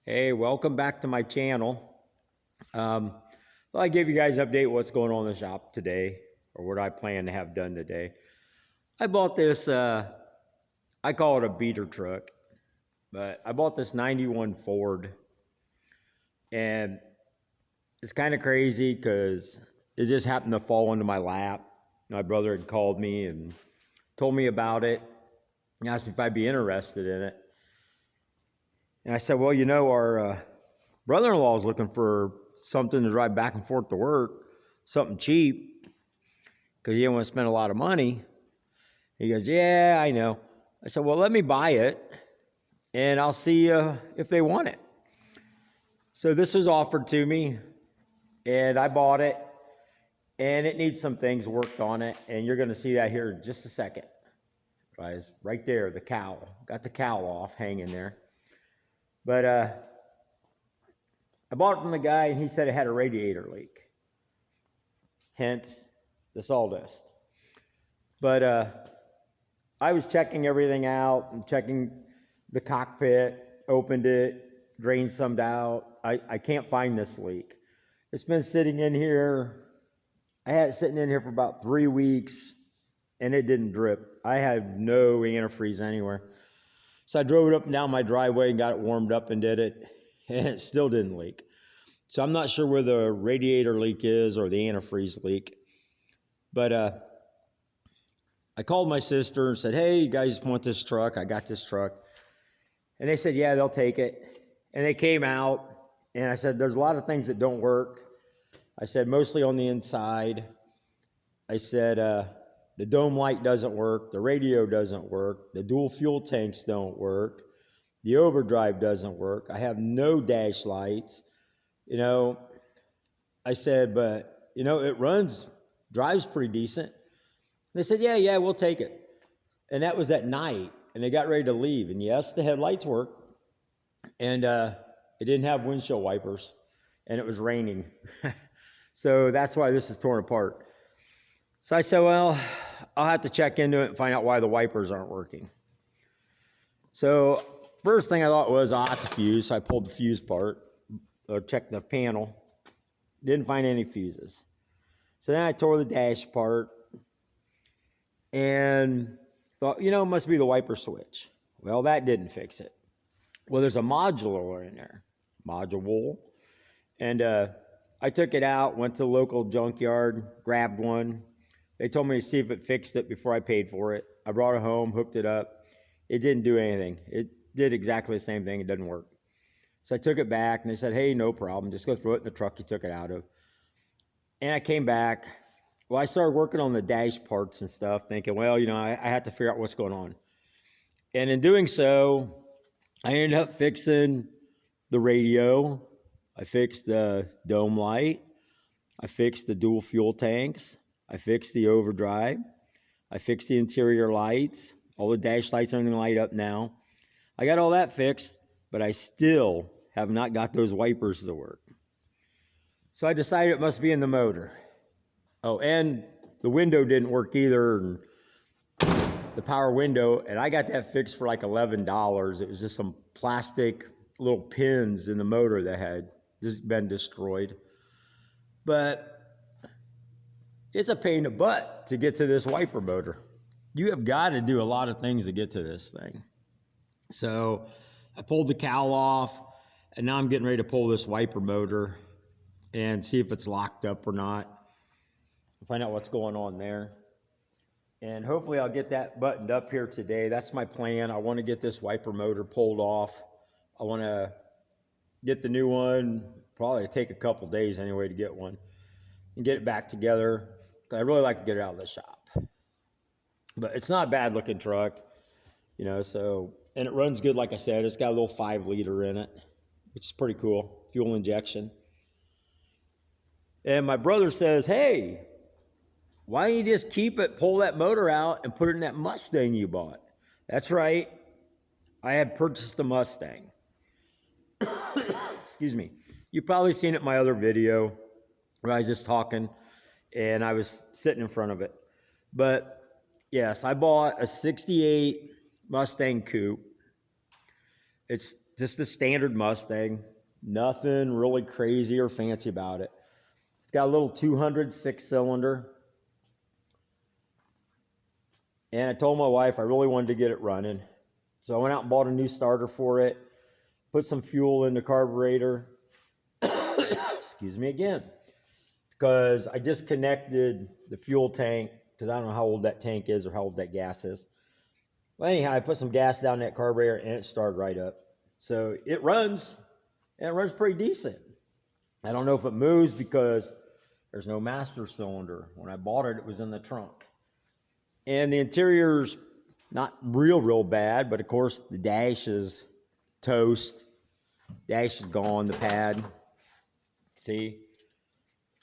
Hey, welcome back to my channel. Thought I'd give you guys an update what's going on in the shop today, or what I plan to have done today. I bought this, I call it a beater truck, but I bought this 91 Ford, and it's kind of crazy because it just happened to fall into my lap. My brother had called me and told me about it and asked if I'd be interested in it. And I said, well, our brother-in-law is looking for something to drive back and forth to work, something cheap, because he didn't want to spend a lot of money. He goes, yeah, I know. I said, well, let me buy it, and I'll see if they want it. So this was offered to me, and I bought it, and it needs some things worked on it, and you're going to see that here in just a second. Guys, right there, the cowl. Got the cowl off, hanging there. But I bought it from the guy, and he said it had a radiator leak. Hence, the sawdust. But I was checking everything out and checking the cockpit, opened it, drained some out. I can't find this leak. It's been sitting in here. I had it sitting in here for about 3 weeks, and it didn't drip. I had no antifreeze anywhere. So I drove it up and down my driveway and got it warmed up and did it, and it still didn't leak. So I'm not sure where the radiator leak is or the antifreeze leak. But I called my sister and said, hey, you guys want this truck? I got this truck. And they said, yeah, they'll take it. And they came out, and I said, there's a lot of things that don't work. I said, mostly on the inside. I said, the dome light doesn't work. The radio doesn't work. The dual fuel tanks don't work. The overdrive doesn't work. I have no dash lights. I said, but, it drives pretty decent. And they said, yeah, we'll take it. And that was at night, and they got ready to leave. And yes, the headlights worked. And it didn't have windshield wipers, and it was raining. So that's why this is torn apart. So I said, well, I'll have to check into it and find out why the wipers aren't working. So first thing I thought was, it's a fuse. So I pulled the fuse part, or checked the panel. Didn't find any fuses. So then I tore the dash apart and thought, it must be the wiper switch. Well, that didn't fix it. Well, there's a modular in there, module. And I took it out, went to the local junkyard, grabbed one. They told me to see if it fixed it before I paid for it. I brought it home, hooked it up. It didn't do anything. It did exactly the same thing. It doesn't work. So I took it back, and they said, hey, no problem. Just go throw it in the truck you took it out of. And I came back. Well, I started working on the dash parts and stuff, thinking, well, I had to figure out what's going on. And in doing so, I ended up fixing the radio. I fixed the dome light. I fixed the dual fuel tanks. I fixed the overdrive. I fixed the interior lights. All the dash lights are going to light up now. I got all that fixed, but I still have not got those wipers to work. So I decided it must be in the motor. Oh, and the window didn't work either, and the power window, and I got that fixed for like $11. It was just some plastic little pins in the motor that had just been destroyed. But it's a pain in the butt to get to this wiper motor. You have got to do a lot of things to get to this thing. So I pulled the cowl off, and now I'm getting ready to pull this wiper motor and see if it's locked up or not. Find out what's going on there. And hopefully I'll get that buttoned up here today. That's my plan. I want to get this wiper motor pulled off. I want to get the new one. Probably take a couple days anyway to get one. And get it back together. I really like to get it out of the shop. But it's not a bad looking truck. And it runs good, like I said. It's got a little 5-liter in it, which is pretty cool. Fuel injection. And my brother says, hey, why don't you just keep it, pull that motor out, and put it in that Mustang you bought? That's right. I had purchased a Mustang. Excuse me. You've probably seen it in my other video where I was just talking, and I was sitting in front of it. But, yes, I bought a 68 Mustang coupe. It's just a standard Mustang. Nothing really crazy or fancy about it. It's got a little 200 6-cylinder. And I told my wife I really wanted to get it running. So I went out and bought a new starter for it, put some fuel in the carburetor. Excuse me again. Because I disconnected the fuel tank, because I don't know how old that tank is or how old that gas is. Well, anyhow, I put some gas down that carburetor and it started right up. So it runs, and it runs pretty decent. I don't know if it moves because there's no master cylinder. When I bought it, it was in the trunk. And the interior's not real bad, but of course the dash is toast. Dash is gone, the pad. See?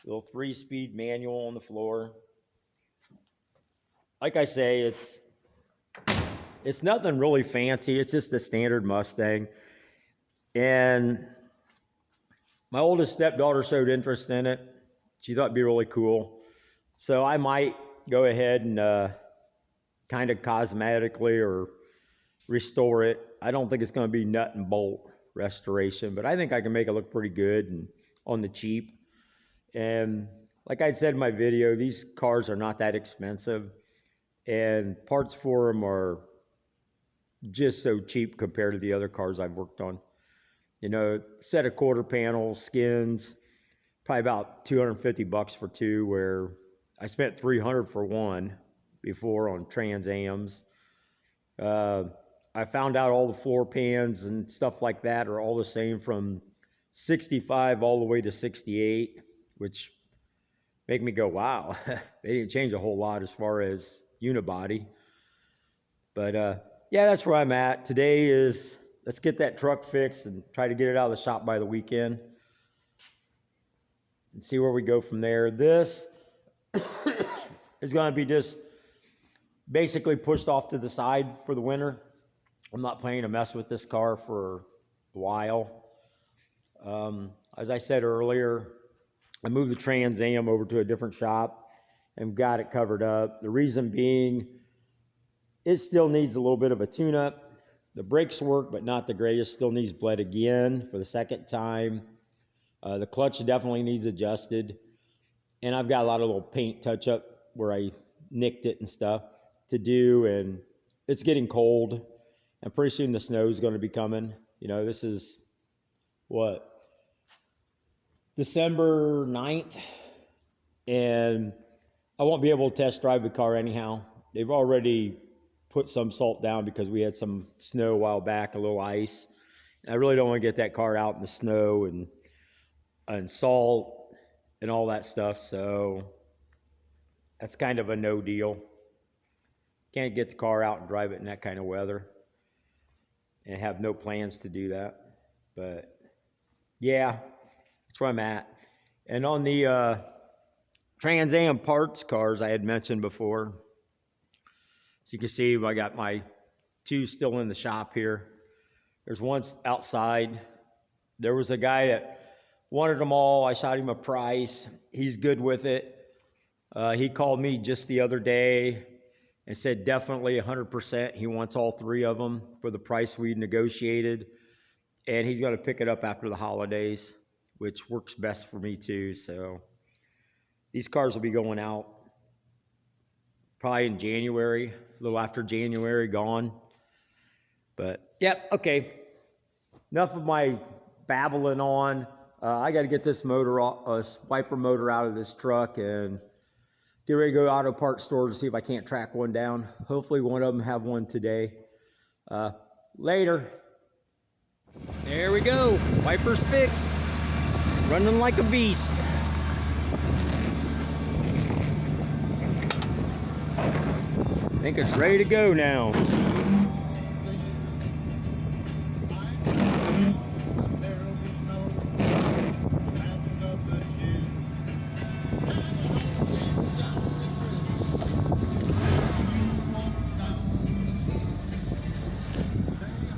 Little 3-speed manual on the floor. Like I say, it's nothing really fancy. It's just a standard Mustang. And my oldest stepdaughter showed interest in it. She thought it'd be really cool. So I might go ahead and kind of cosmetically or restore it. I don't think it's going to be nut and bolt restoration, but I think I can make it look pretty good and on the cheap. And like I said in my video, these cars are not that expensive, and parts for them are just so cheap compared to the other cars I've worked on. You know, set of quarter panels, skins, probably about $250 for two, where I spent $300 for one before on Trans Ams. I found out all the floor pans and stuff like that are all the same from 65 all the way to 68, which make me go, wow, they didn't change a whole lot as far as unibody. But yeah, that's where I'm at. Today is, let's get that truck fixed and try to get it out of the shop by the weekend and see where we go from there. This is going to be just basically pushed off to the side for the winter. I'm not planning to mess with this car for a while. As I said earlier, I moved the Trans Am over to a different shop and got it covered up. The reason being, it still needs a little bit of a tune-up. The brakes work, but not the greatest. Still needs bled again for the second time. The clutch definitely needs adjusted. And I've got a lot of little paint touch-up where I nicked it and stuff to do. And it's getting cold. And pretty soon the snow is going to be coming. You know, this is, what, December 9th. And I won't be able to test drive the car anyhow. They've already put some salt down because we had some snow a while back, a little ice. I really don't want to get that car out in the snow and salt and all that stuff. So that's kind of a no deal. Can't get the car out and drive it in that kind of weather, and have no plans to do that. But yeah, that's where I'm at. And on the Trans Am parts cars I had mentioned before, as you can see, I got my two still in the shop here. There's one outside. There was a guy that wanted them all. I shot him a price. He's good with it. He called me just the other day and said definitely 100% he wants all three of them for the price we negotiated. And he's going to pick it up after the holidays, which works best for me too. So these cars will be going out probably in January, a little after January, gone. But yep, okay. Enough of my babbling on. I got to get this motor, wiper motor out of this truck and get ready to go to auto parts store to see if I can't track one down. Hopefully one of them have one today. Later. There we go. Wiper's fixed. Running like a beast. I think it's ready to go now.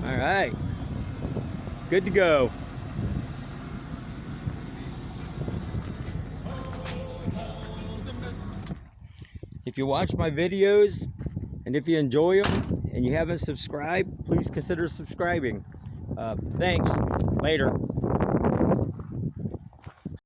All right, good to go. If you watch my videos and if you enjoy them and you haven't subscribed, please consider subscribing. Thanks. Later.